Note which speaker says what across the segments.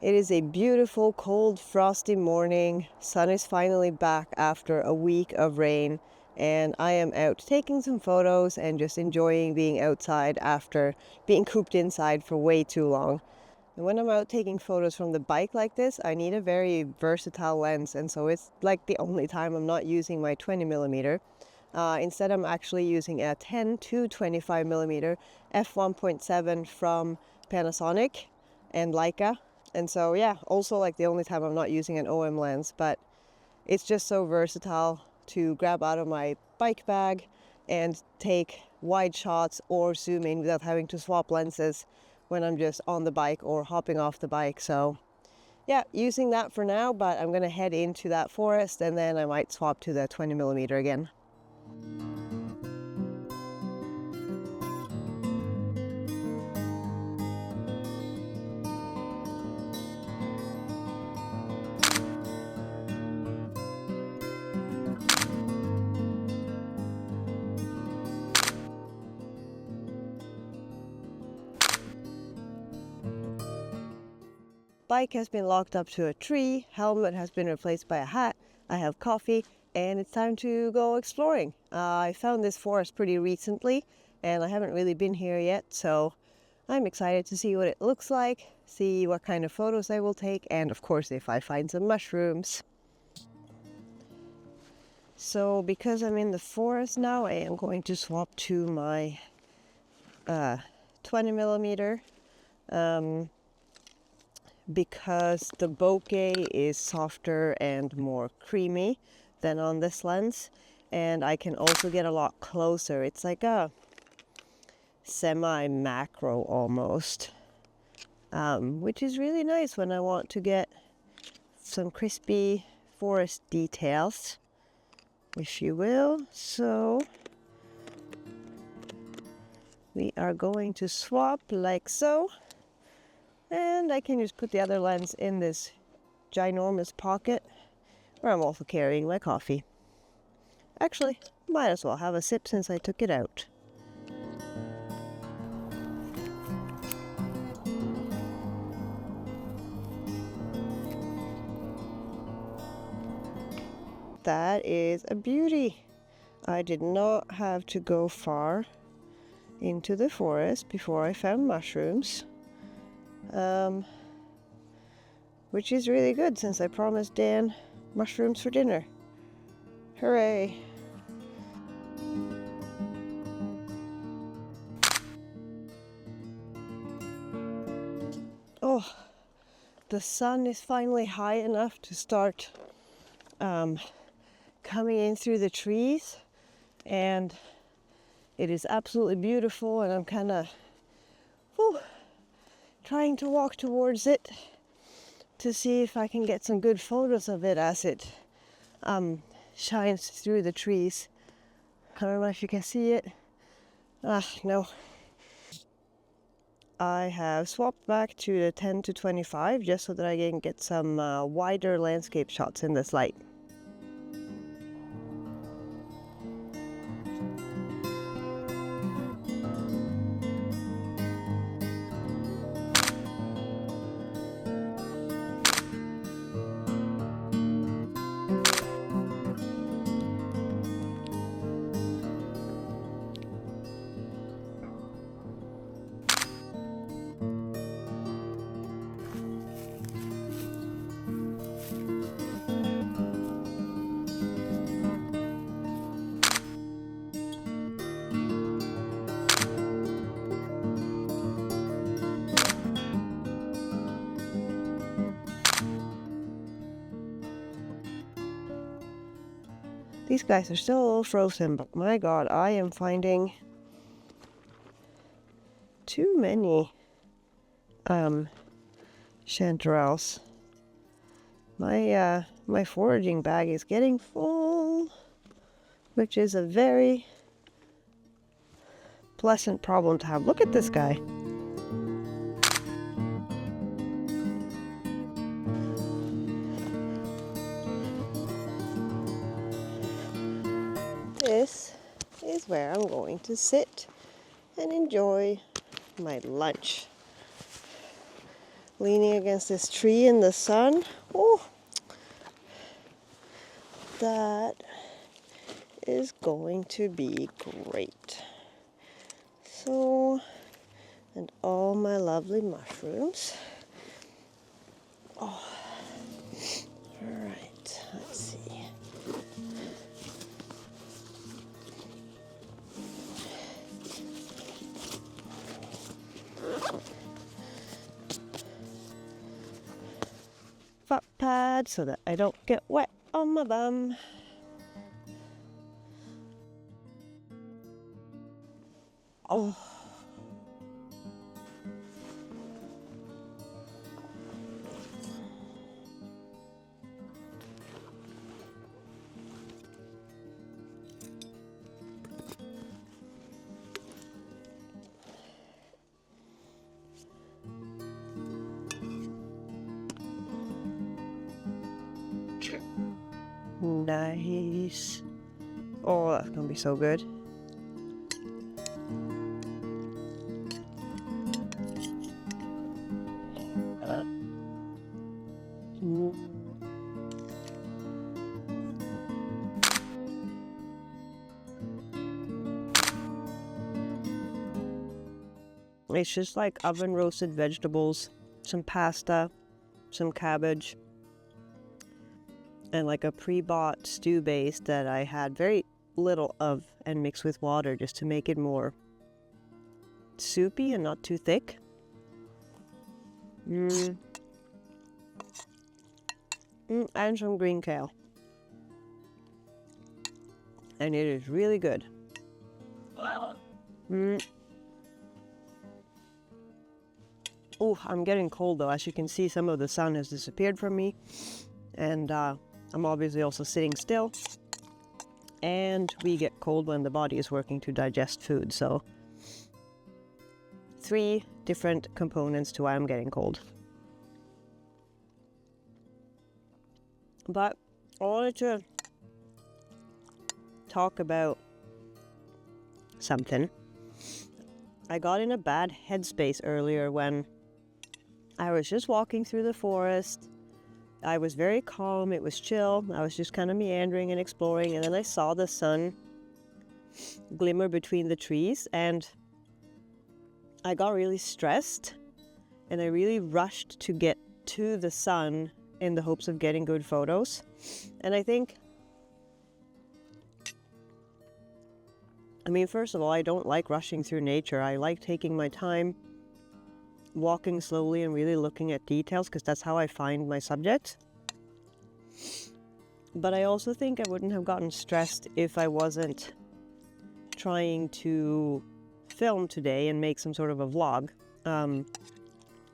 Speaker 1: It is a beautiful, cold, frosty morning. Sun is finally back after a week of rain, and I am out taking some photos and just enjoying being outside after being cooped inside for way too long. And when I'm out taking photos from the bike like this, I need a very versatile lens, and so it's like the only time I'm not using my 20mm. Instead, I'm actually using a 10 to 25mm f1.7 from Panasonic and Leica. And so, yeah, also like the only time I'm not using an OM lens, but it's just so versatile to grab out of my bike bag and take wide shots or zoom in without having to swap lenses when I'm just on the bike or hopping off the bike. So yeah, using that for now, but I'm gonna head into that forest and then I might swap to the 20mm again. Bike has been locked up to a tree, helmet has been replaced by a hat, I have coffee, and it's time to go exploring. I found this forest pretty recently and I haven't really been here yet, so I'm excited to see what it looks like, see what kind of photos I will take, and of course if I find some mushrooms. So because I'm in the forest now, I am going to swap to my 20mm. Because the bokeh is softer and more creamy than on this lens, and I can also get a lot closer. It's like a semi-macro almost, which is really nice when I want to get some crispy forest details, if you will. So we are going to swap like so. And I can just put the other lens in this ginormous pocket where I'm also carrying my coffee. Actually, might as well have a sip since I took it out. That is a beauty. I did not have to go far into the forest before I found mushrooms. Which is really good since I promised Dan mushrooms for dinner. Hooray! Oh, the sun is finally high enough to start coming in through the trees, and it is absolutely beautiful, and I'm kind of trying to walk towards it to see if I can get some good photos of it as it shines through the trees. I don't know if you can see it. No. I have swapped back to the 10 to 25 just so that I can get some wider landscape shots in this light. These guys are still a little frozen, but my god, I am finding too many chanterelles. My foraging bag is getting full, which is a very pleasant problem to have. Look at this guy. This is where I'm going to sit and enjoy my lunch. leaning against this tree in the sun. Oh, that is going to be great. So, and all my lovely mushrooms. Oh, all right, let's see. Foot pad so that I don't get wet on my bum. Oh. Nice. Oh, that's gonna be so good. It's just like oven roasted vegetables, some pasta, some cabbage, and like a pre-bought stew base that I had very little of and mixed with water just to make it more soupy and not too thick. And some green kale. And it is really good. Oh, I'm getting cold though. As you can see, some of the sun has disappeared from me. And I'm obviously also sitting still. And we get cold when the body is working to digest food. So 3 different components to why I'm getting cold. But I wanted to talk about something. I got in a bad headspace earlier when I was just walking through the forest. I was very calm, it was chill. I was just kind of meandering and exploring, and then I saw the sun glimmer between the trees, and I got really stressed, and I really rushed to get to the sun in the hopes of getting good photos. And I think, first of all, I don't like rushing through nature. I like taking my time, walking slowly and really looking at details, because that's how I find my subjects. But I also think I wouldn't have gotten stressed if I wasn't trying to film today and make some sort of a vlog,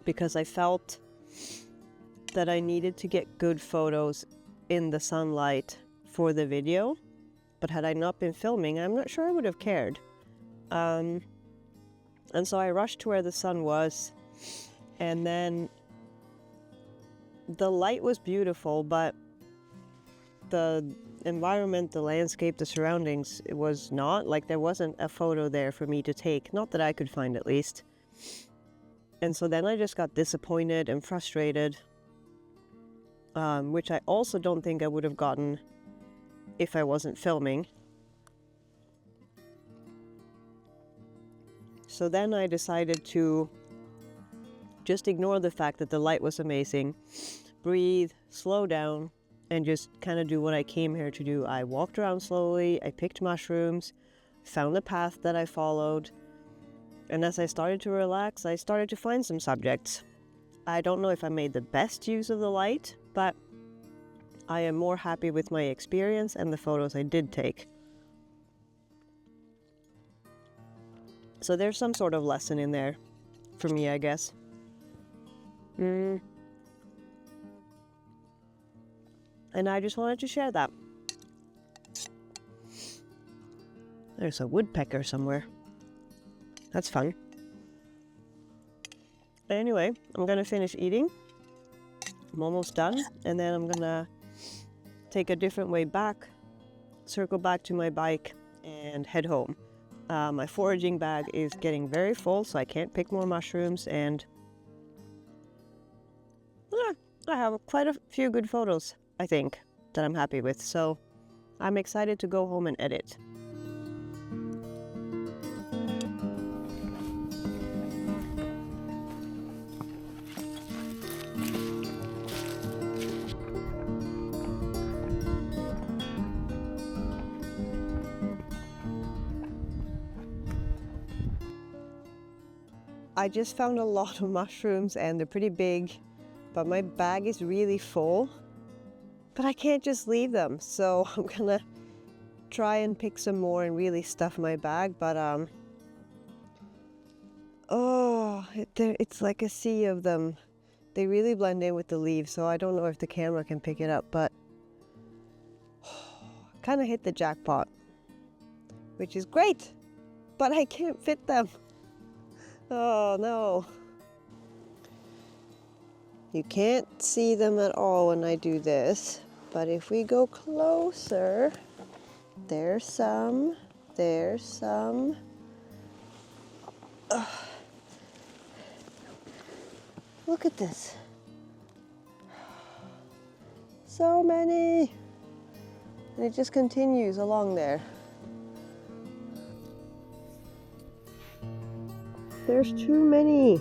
Speaker 1: because I felt that I needed to get good photos in the sunlight for the video. But had I not been filming, I'm not sure I would have cared. And so I rushed to where the sun was, and then the light was beautiful, but the environment, the landscape, the surroundings, it was not. Like, there wasn't a photo there for me to take, not that I could find at least. And so then I just got disappointed and frustrated, which I also don't think I would have gotten if I wasn't filming. So then I decided to just ignore the fact that the light was amazing, breathe, slow down, and just kind of do what I came here to do. I walked around slowly, I picked mushrooms, found the path that I followed, and as I started to relax, I started to find some subjects. I don't know if I made the best use of the light, but I am more happy with my experience and the photos I did take. So there's some sort of lesson in there for me, I guess. And I just wanted to share that. There's a woodpecker somewhere. That's fun. Anyway, I'm gonna finish eating. I'm almost done, and then I'm gonna take a different way back, circle back to my bike, and head home. My foraging bag is getting very full, so I can't pick more mushrooms, and I have quite a few good photos, I think, that I'm happy with. So I'm excited to go home and edit. I just found a lot of mushrooms and they're pretty big, but my bag is really full. But I can't just leave them, so I'm gonna try and pick some more and really stuff my bag. But it's like a sea of them. They really blend in with the leaves, so I don't know if the camera can pick it up, but kind of hit the jackpot, which is great, but I can't fit them. Oh no. You can't see them at all when I do this, but if we go closer, there's some. Look at this. So many. And it just continues along there. There's too many.